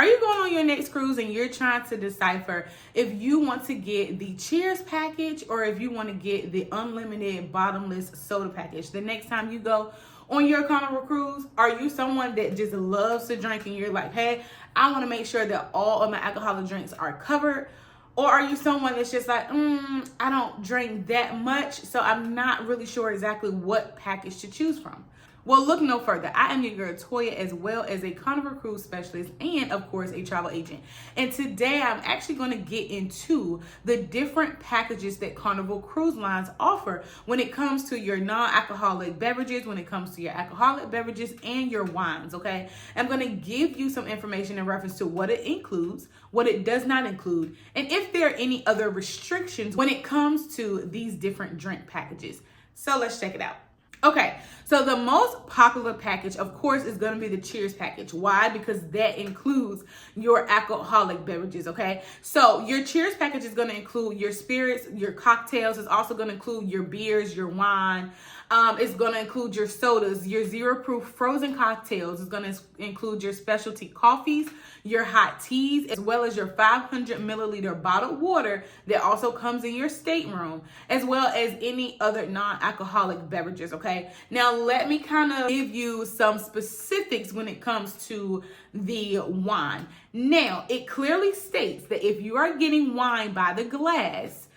Are you going on your next cruise and you're trying to decipher if you want to get the Cheers package or if you want to get the unlimited bottomless soda package the next time you go on your Carnival Cruise? Are you someone that just loves to drink and you're like, hey, I want to make sure that all of my alcoholic drinks are covered? Or are you someone that's just like, I don't drink that much, so I'm not really sure exactly what package to choose from? Well, look no further. I am your girl, Toya, as well as a Carnival Cruise specialist and, of course, a travel agent. And today I'm actually going to get into the different packages that Carnival Cruise Lines offer when it comes to your non-alcoholic beverages, when it comes to your alcoholic beverages and your wines, okay? I'm going to give you some information in reference to what it includes, what it does not include, and if there are any other restrictions when it comes to these different drink packages. So let's check it out. Okay, so the most popular package, of course, is going to be the Cheers package. Why? Because that includes your alcoholic beverages, okay? So your Cheers package is going to include your spirits, your cocktails. It's also going to include your beers, your wine. It's going to include your sodas, your zero-proof frozen cocktails. It's going to include your specialty coffees, your hot teas, as well as your 500 milliliter bottled water that also comes in your stateroom, as well as any other non-alcoholic beverages, okay? Now, let me kind of give you some specifics when it comes to the wine. Now, it clearly states that if you are getting wine by the glass,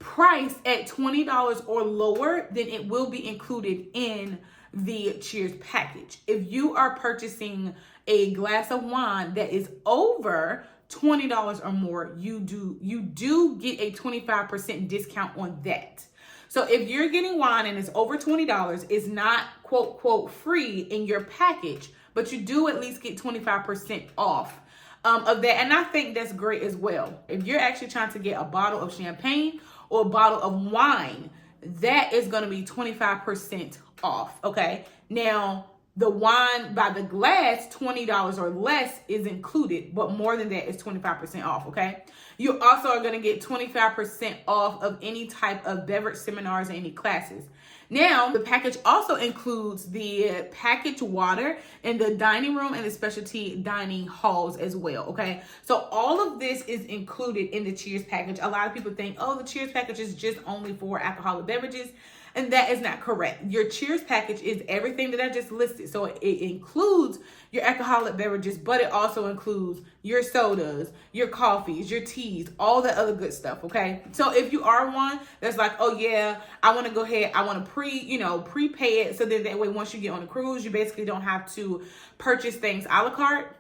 priced at $20 or lower, then it will be included in the Cheers package. If you are purchasing a glass of wine that is over $20 or more, you do get a 25% discount on that. So if you're getting wine and it's over $20, it's not quote free in your package, but you do at least get 25% off of that. And I think that's great as well. If you're actually trying to get a bottle of champagne or a bottle of wine, that is going to be 25% off, okay? Now, the wine by the glass, $20 or less is included, but more than that is 25% off, okay? You also are going to get 25% off of any type of beverage seminars and any classes. Now, the package also includes the packaged water in the dining room and the specialty dining halls as well, okay? So all of this is included in the Cheers package. A lot of people think, oh, the Cheers package is just only for alcoholic beverages. And that is not correct. Your Cheers package is everything that I just listed. So it includes your alcoholic beverages, but it also includes your sodas, your coffees, your teas, all the other good stuff, okay? So if you are one that's like, oh yeah, I want to go ahead, I want to prepay it, so that way once you get on the cruise, you basically don't have to purchase things a la carte.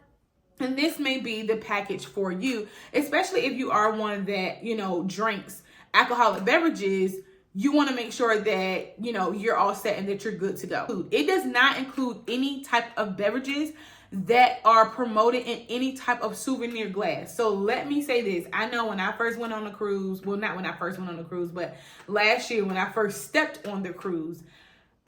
And this may be the package for you, especially if you are one that, drinks alcoholic beverages. You want to make sure that, you're all set and that you're good to go. It does not include any type of beverages that are promoted in any type of souvenir glass. So let me say this. I know when I first went on a cruise, well, not when I first went on a cruise, but last year when I first stepped on the cruise,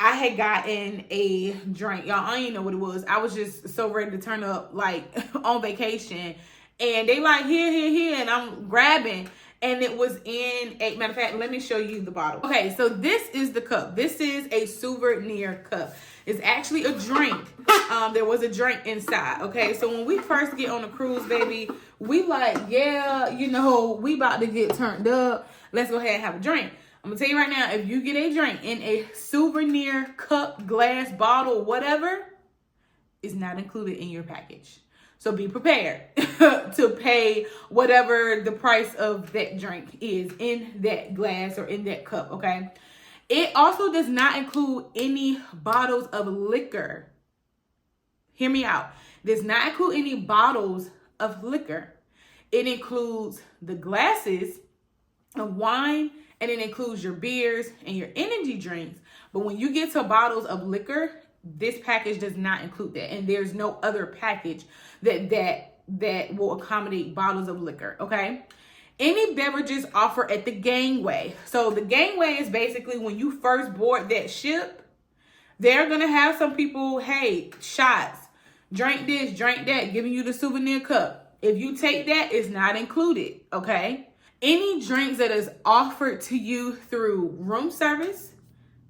I had gotten a drink. Y'all, I didn't know what it was. I was just so ready to turn up like on vacation. And they like, here, and I'm grabbing. And it was in a, matter of fact, let me show you the bottle. Okay, so this is the cup. This is a souvenir cup. It's actually a drink. There was a drink inside, okay? So when we first get on the cruise, baby, we like, yeah, we about to get turned up. Let's go ahead and have a drink. I'm gonna tell you right now, if you get a drink in a souvenir cup, glass, bottle, whatever, it's not included in your package. So be prepared to pay whatever the price of that drink is in that glass or in that cup, okay? It also does not include any bottles of liquor. Hear me out. It does not include any bottles of liquor. It includes the glasses of wine, and it includes your beers and your energy drinks. But when you get to bottles of liquor, this package does not include that, and there's no other package that will accommodate bottles of liquor, okay? Any beverages offered at the gangway. So the gangway is basically when you first board that ship, they're going to have some people, hey, shots, drink this, drink that, giving you the souvenir cup. If you take that, it's not included, okay? Any drinks that is offered to you through room service,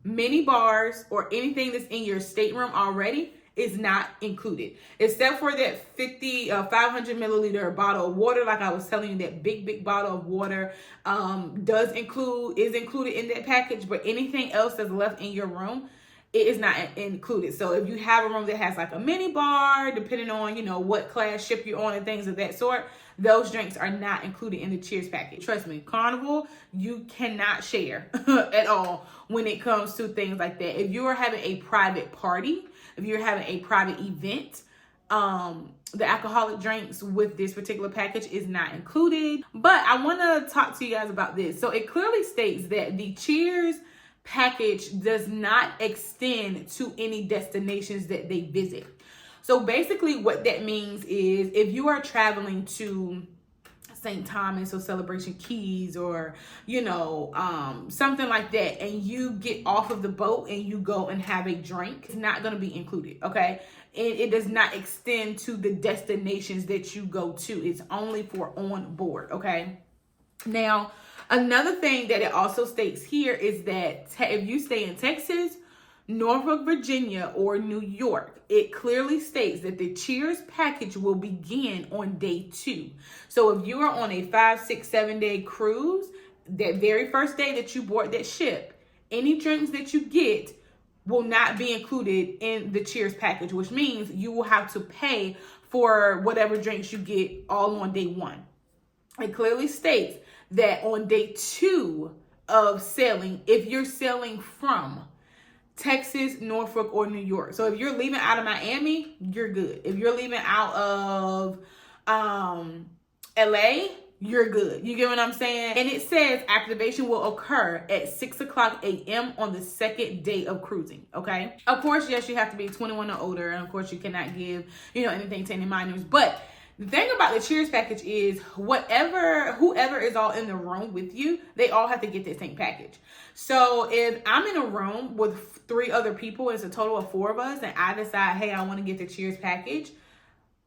mini bars, or anything that's in your stateroom already is not included. Except for that 500 milliliter bottle of water, like I was telling you, that big bottle of water is included in that package, but anything else that's left in your room, it is not included. So if you have a room that has like a mini bar, depending on, what class ship you're on and things of that sort, those drinks are not included in the Cheers package. Trust me, Carnival, you cannot share at all when it comes to things like that. If you are having a private party, if you're having a private event, the alcoholic drinks with this particular package is not included. But I want to talk to you guys about this. So it clearly states that the Cheers package does not extend to any destinations that they visit. So basically what that means is if you are traveling to St. Thomas or Celebration Keys or, something like that, and you get off of the boat and you go and have a drink, it's not going to be included, okay? And it does not extend to the destinations that you go to. It's only for on board, okay? Now, another thing that it also states here is that if you stay in Texas, Norfolk, Virginia, or New York, it clearly states that the Cheers package will begin on day 2. So if you are on a 5, 6, 7 day cruise, that very first day that you board that ship, any drinks that you get will not be included in the Cheers package, which means you will have to pay for whatever drinks you get all on day 1. It clearly states that on day 2 of sailing, if you're sailing from Texas, Norfolk, or New York. So if you're leaving out of Miami, you're good. If you're leaving out of LA, you're good. You get what I'm saying? And it says activation will occur at 6:00 a.m. on the second day of cruising. Okay. Of course, yes, you have to be 21 or older. And of course, you cannot give, anything to any minors. But the thing about the Cheers package is whoever is all in the room with you, they all have to get the same package. So if I'm in a room with 3 other people, it's a total of 4 of us, and I decide, hey, I want to get the Cheers package,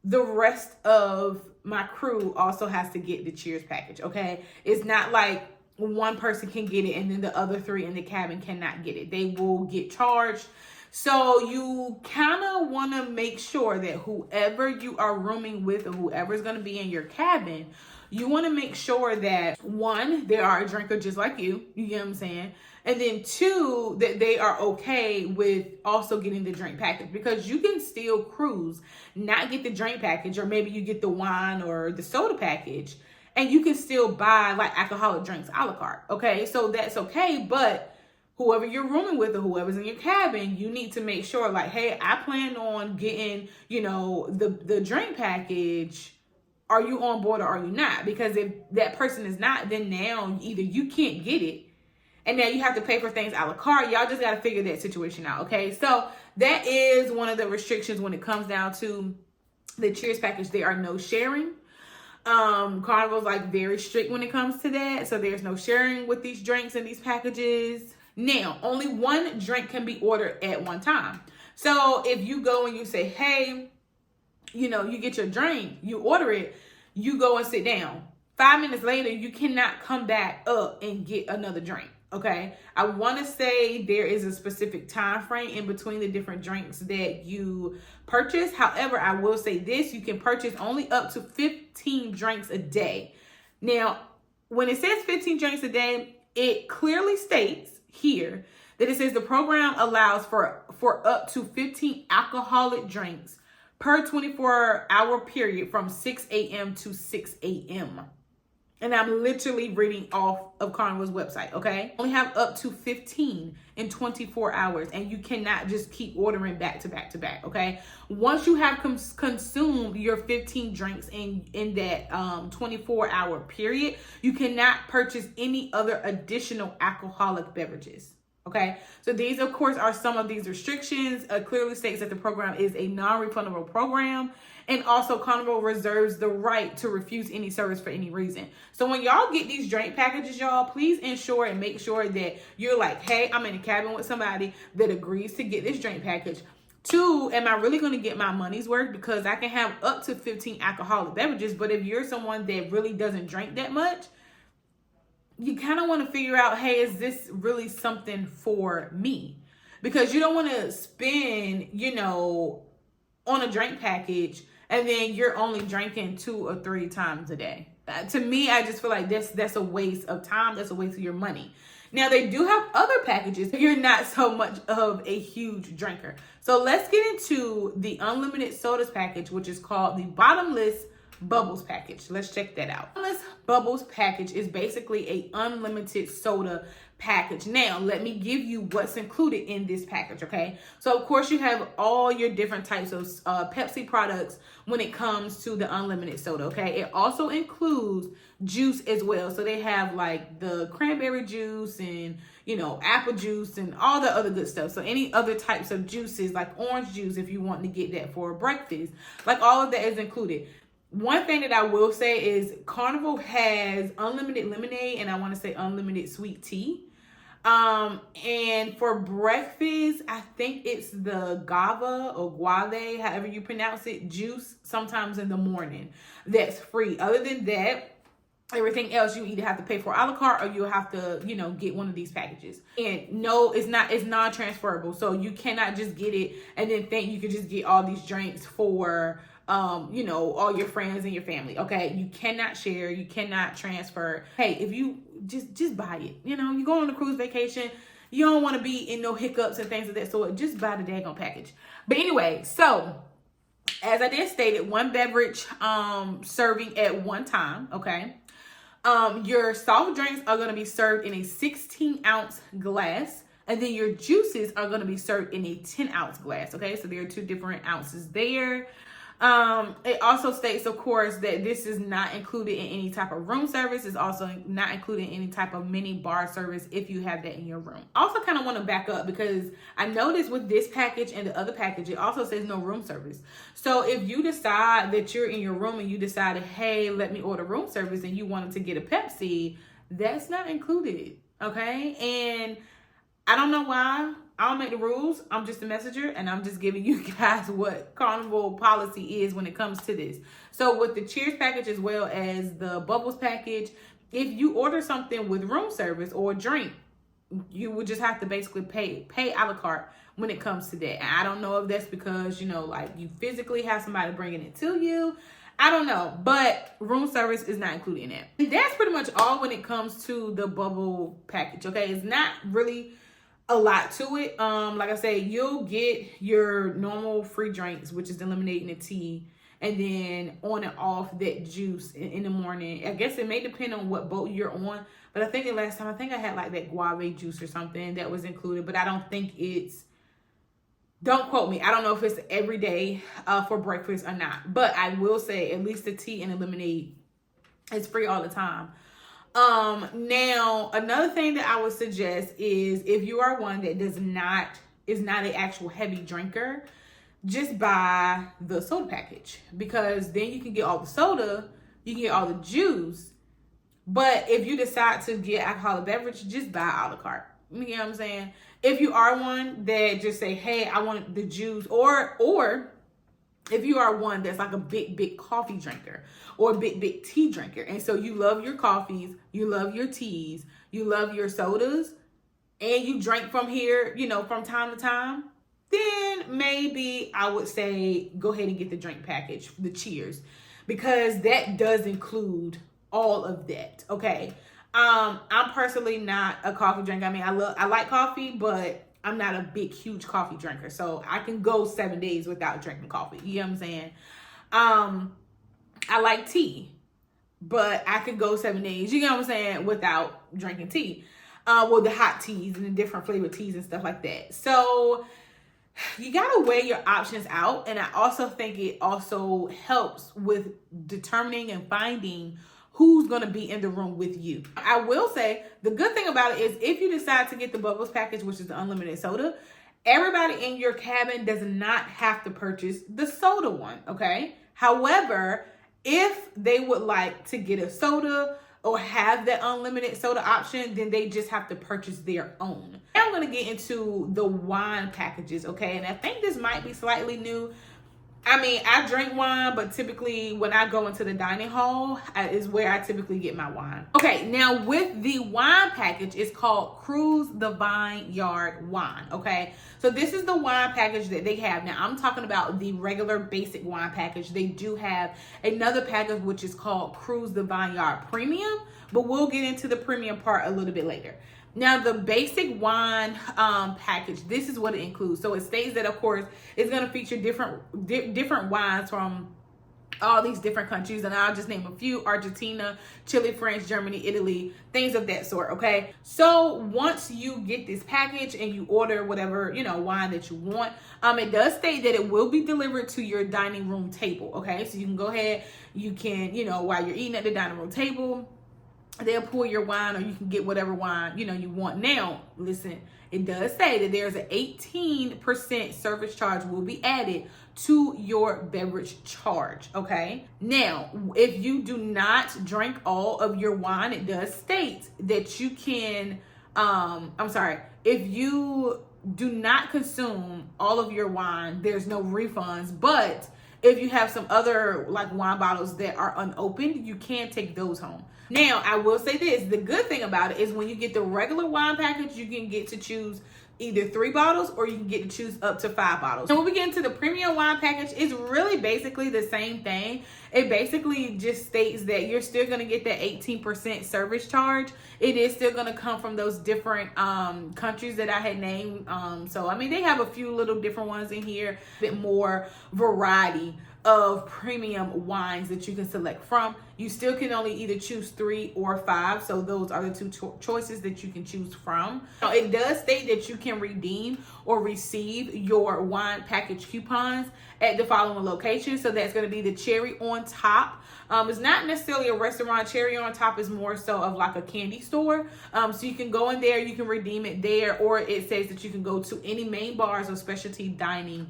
the rest of my crew also has to get the Cheers package, okay? It's not like one person can get it and then the other 3 in the cabin cannot get it. They will get charged. So you kind of want to make sure that whoever you are rooming with or whoever's going to be in your cabin, you want to make sure that 1, they are a drinker just like you get what I'm saying? And then 2, that they are okay with also getting the drink package, because you can still cruise, not get the drink package, or maybe you get the wine or the soda package, and you can still buy like alcoholic drinks a la carte, okay? So that's okay, but whoever you're rooming with or whoever's in your cabin, you need to make sure like, hey, I plan on getting, the drink package. Are you on board or are you not? Because if that person is not, then now either you can't get it and now you have to pay for things a la carte. Y'all just got to figure that situation out, okay? So that is one of the restrictions when it comes down to the Cheers package. There are no sharing. Carnival's like very strict when it comes to that. So there's no sharing with these drinks and these packages. Now, only one drink can be ordered at one time. So if you go and you say, hey, you get your drink, you order it, you go and sit down. 5 minutes later, you cannot come back up and get another drink, okay? I want to say there is a specific time frame in between the different drinks that you purchase. However, I will say this, you can purchase only up to 15 drinks a day. Now, when it says 15 drinks a day, it clearly states here that it says the program allows for up to 15 alcoholic drinks per 24-hour period from 6 a.m. to 6 a.m. And I'm literally reading off of Carnival's website, okay? Only have up to 15 in 24 hours, and you cannot just keep ordering back to back to back, okay? Once you have consumed your 15 drinks in that 24-hour period, you cannot purchase any other additional alcoholic beverages. Okay, so these, of course, are some of these restrictions. Clearly states that the program is a non-refundable program. And also, Carnival reserves the right to refuse any service for any reason. So when y'all get these drink packages, y'all, please ensure and make sure that you're like, hey, I'm in a cabin with somebody that agrees to get this drink package. 2, am I really going to get my money's worth? Because I can have up to 15 alcoholic beverages. But if you're someone that really doesn't drink that much, you kind of want to figure out, hey, is this really something for me? Because you don't want to spend, on a drink package, and then you're only drinking 2 or 3 times a day. To me, I just feel like that's a waste of time. That's a waste of your money. Now, they do have other packages if you're not so much of a huge drinker. So let's get into the unlimited sodas package, which is called the Bottomless Bubbles Package. Let's check that out. Bottomless Bubbles Package is basically a unlimited soda package. Now, let me give you what's included in this package, okay? So, of course, you have all your different types of Pepsi products when it comes to the unlimited soda, okay? It also includes juice as well. So, they have like the cranberry juice and, you know, apple juice and all the other good stuff. So, any other types of juices like orange juice if you want to get that for breakfast, like all of that is included. One thing that I will say is Carnival has unlimited lemonade and I want to say unlimited sweet tea. And for breakfast, I think it's the GAVA or Guave, however you pronounce it, juice sometimes in the morning. That's free. Other than that, everything else you either have to pay for a la carte or you'll have to, you know, get one of these packages. And no, it's non-transferable. So you cannot just get it and then think you could just get all these drinks for you know, all your friends and your family. Okay, you cannot share, you cannot transfer. Hey, if you just buy it, you know, you go on a cruise vacation, you don't want to be in no hiccups and things of that sort, just buy the daggone package. But anyway, so as I did stated, 1 beverage serving at one time. Okay, your soft drinks are going to be served in a 16-ounce glass, and then your juices are going to be served in a 10-ounce glass. Okay, so there are 2 different ounces there. It also states, of course, that this is not included in any type of room service. It's also not included in any type of mini bar service if you have that in your room. I also kind of want to back up because I noticed with this package and the other package, it also says no room service. So if you decide that you're in your room and you decided, hey, let me order room service and you wanted to get a Pepsi, that's not included. Okay. And I don't know why. I don't make the rules. I'm just a messenger and I'm just giving you guys what Carnival policy is when it comes to this. So with the Cheers package as well as the Bubbles package, if you order something with room service or a drink, you would just have to basically pay a la carte when it comes to that. And I don't know if that's because, you know, like you physically have somebody bringing it to you. I don't know, but room service is not included in that. And that's pretty much all when it comes to the bubble package. Okay, it's not really a lot to it. Like I say, you'll get your normal free drinks, which is the lemonade and the tea, and then on and off that juice in the morning. I guess it may depend on what boat you're on, but I think the last time I had like that guave juice or something that was included, but I don't think it's, don't quote me, I don't know if it's every day for breakfast or not, but I will say at least the tea and the lemonade is free all the time. Now another thing that I would suggest is if you are one that is not an actual heavy drinker, just buy the soda package, because then you can get all the soda, you can get all the juice. But if you decide to get alcoholic beverage, just buy a la carte. You know what I'm saying? If you are one that just say, hey, I want the juice, or if you are one that's like a big coffee drinker or a big tea drinker, and so you love your coffees, you love your teas, you love your sodas, and you drink from here, you know, from time to time, then maybe I would say go ahead and get the drink package, the Cheers, because that does include all of that. Okay. I'm personally not a coffee drinker. I mean, I like coffee, but I'm not a big, huge coffee drinker. So I can go 7 days without drinking coffee. You know what I'm saying? I like tea, but I could go 7 days, you know what I'm saying, without drinking tea. Well, the hot teas and the different flavored teas and stuff like that. So you got to weigh your options out. And I also think it also helps with determining and finding who's going to be in the room with you. I will say the good thing about it is if you decide to get the Bubbles package, which is the unlimited soda, everybody in your cabin does not have to purchase the soda one, okay? However, if they would like to get a soda or have that unlimited soda option, then they just have to purchase their own. Now I'm going to get into the wine packages, okay? And I think this might be slightly new. I mean, I drink wine, but typically when I go into the dining hall is where I typically get my wine. Okay, now with the wine package, it's called Cruise the Vineyard Wine, okay? So this is the wine package that they have. Now, I'm talking about the regular basic wine package. They do have another package, which is called Cruise the Vineyard Premium, but we'll get into the premium part a little bit later. Now, the basic wine package, this is what it includes. So it states that, of course, it's going to feature different wines from all these different countries. And I'll just name a few: Argentina, Chile, France, Germany, Italy, things of that sort, okay? So once you get this package and you order whatever, wine that you want, it does state that it will be delivered to your dining room table, okay? So you can go ahead, you can, while you're eating at the dining room table, they'll pour your wine, or you can get whatever wine you want. Now, listen, it does say that there's an 18% service charge will be added to your beverage charge, okay? Now, if you do not drink all of your wine, it does state that you can, if you do not consume all of your wine, there's no refunds, but if you have some other like wine bottles that are unopened, you can take those home. Now, I will say this, the good thing about it is when you get the regular wine package, you can get to choose either 3 bottles or you can get to choose up to 5 bottles. And when we get into the premium wine package, it's really basically the same thing. It basically just states that you're still going to get that 18% service charge. It is still going to come from those different countries that I had named. So, I mean, they have a few little different ones in here, a bit more variety of premium wines that you can select from. You still can only either choose 3 or 5. So those are the 2 choices that you can choose from. Now, it does state that you can redeem or receive your wine package coupons at the following locations. So that's going to be the Cherry on Top. It's not necessarily a restaurant. Cherry on Top is more so of like a candy store. So you can go in there, you can redeem it there, or it says that you can go to any main bars or specialty dining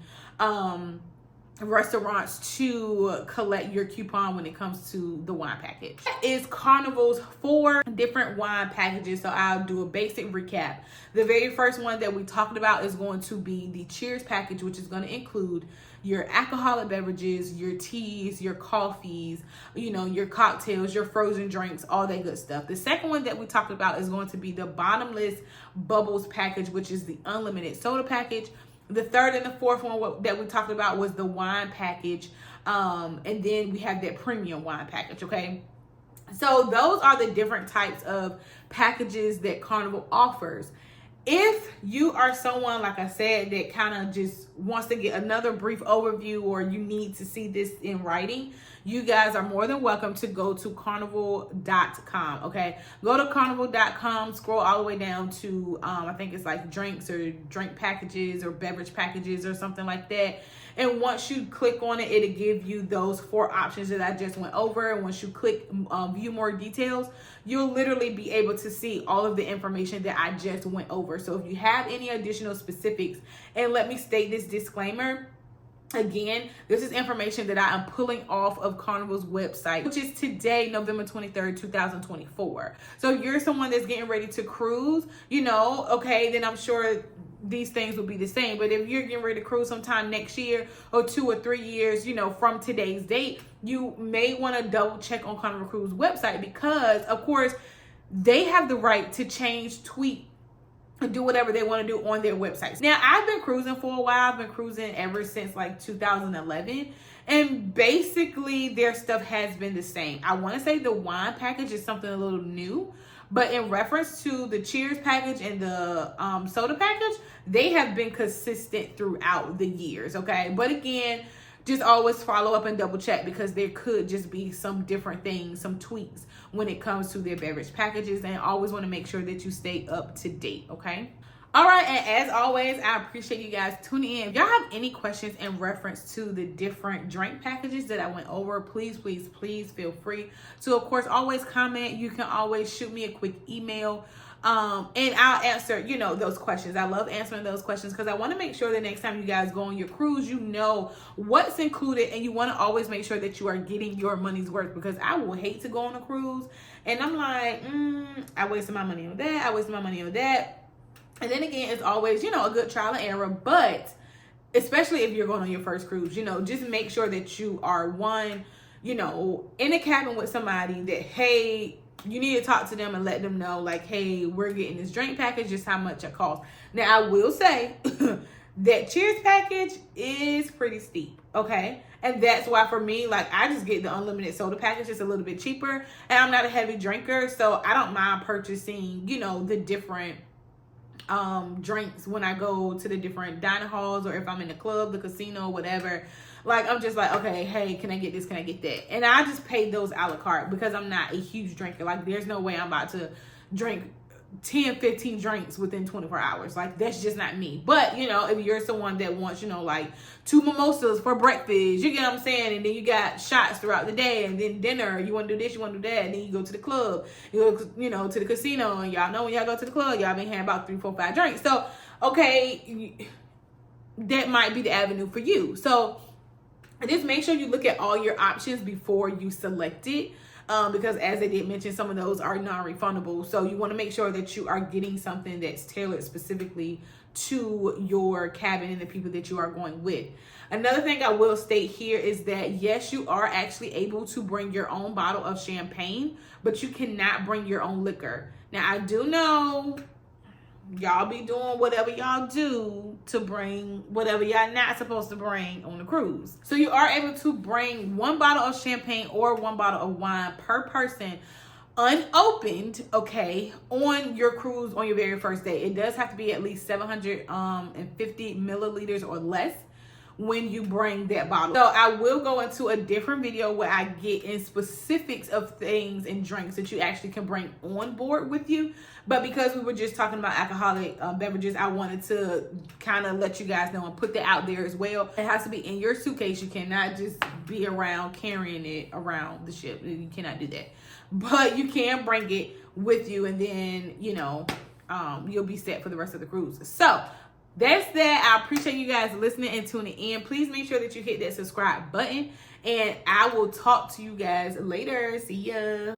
restaurants to collect your coupon when it comes to the wine package. That is Carnival's 4 different wine packages. So I'll do a basic recap. The very first one that we talked about is going to be the Cheers package, which is going to include your alcoholic beverages, your teas, your coffees, your cocktails, your frozen drinks, all that good stuff. The second one that we talked about is going to be the Bottomless Bubbles Package, which is the unlimited soda package. The third and the fourth one that we talked about was the wine package. And then we have that premium wine package, okay? So those are the different types of packages that Carnival offers. If you are someone, like I said, that kind of just wants to get another brief overview, or you need to see this in writing, you guys are more than welcome to go to carnival.com, okay? Go to carnival.com, scroll all the way down to, I think it's like drinks or drink packages or beverage packages or something like that. And once you click on it, it'll give you those 4 options that I just went over. And once you click view more details, you'll literally be able to see all of the information that I just went over. So if you have any additional specifics, and let me state this disclaimer, again, this is information that I am pulling off of Carnival's website, which is today, November 23rd, 2024. So if you're someone that's getting ready to cruise, okay, then I'm sure these things will be the same. But if you're getting ready to cruise sometime next year or 2 or 3 years, from today's date, you may want to double check on Carnival Cruise website, because of course they have the right to change, tweak, and do whatever they want to do on their websites. Now, I've been cruising for a while. I've been cruising ever since like 2011. And basically their stuff has been the same. I want to say the wine package is something a little new. But in reference to the Cheers package and the soda package, they have been consistent throughout the years, okay? But again, just always follow up and double check, because there could just be some different things, some tweaks when it comes to their beverage packages, and always want to make sure that you stay up to date, okay? All right, and as always, I appreciate you guys tuning in. If y'all have any questions in reference to the different drink packages that I went over, please feel free to, of course, always comment. You can always shoot me a quick email, and I'll answer, those questions. I love answering those questions, because I want to make sure that next time you guys go on your cruise, you know what's included, and you want to always make sure that you are getting your money's worth, because I will hate to go on a cruise and I'm like, I wasted my money on that. And then again, it's always, a good trial and error. But especially if you're going on your first cruise, you know, just make sure that you are one, you know, in a cabin with somebody that, hey, you need to talk to them and let them know, like, hey, we're getting this drink package, just how much it costs. Now, I will say that Cheers package is pretty steep, okay? And that's why for me, like, I just get the unlimited soda package. It's a little bit cheaper. And I'm not a heavy drinker, so I don't mind purchasing, you know, the different drinks when I go to the different dining halls, or if I'm in the club, the casino, whatever. Like, I'm just like, okay, hey, can I get this? Can I get that? And I just pay those a la carte because I'm not a huge drinker. Like, there's no way I'm about to drink 10, 15 drinks within 24 hours. Like, that's just not me. But, you know, if you're someone that wants, you know, like 2 mimosas for breakfast, you get what I'm saying? And then you got shots throughout the day, and then dinner, you want to do this, you want to do that, and then you go to the club, you go, you know, to the casino, and y'all know when y'all go to the club, y'all been having about 3, 4, 5 drinks. So, okay, that might be the avenue for you. So, just make sure you look at all your options before you select it. Because as I did mention, some of those are non-refundable. So you want to make sure that you are getting something that's tailored specifically to your cabin and the people that you are going with. Another thing I will state here is that, yes, you are actually able to bring your own bottle of champagne, but you cannot bring your own liquor. Now, I do know y'all be doing whatever y'all do to bring whatever y'all not supposed to bring on the cruise. So you are able to bring 1 bottle of champagne or 1 bottle of wine per person unopened, okay, on your cruise on your very first day. It does have to be at least 750 milliliters or less when you bring that bottle. So I will go into a different video where I get in specifics of things and drinks that you actually can bring on board with you. But because we were just talking about alcoholic beverages, I wanted to kind of let you guys know and put that out there as well. It has to be in your suitcase. You cannot just be around carrying it around the ship. You cannot do that. But you can bring it with you, and then, you know, you'll be set for the rest of the cruise. So that's that. I appreciate you guys listening and tuning in. Please make sure that you hit that subscribe button, and I will talk to you guys later. See ya.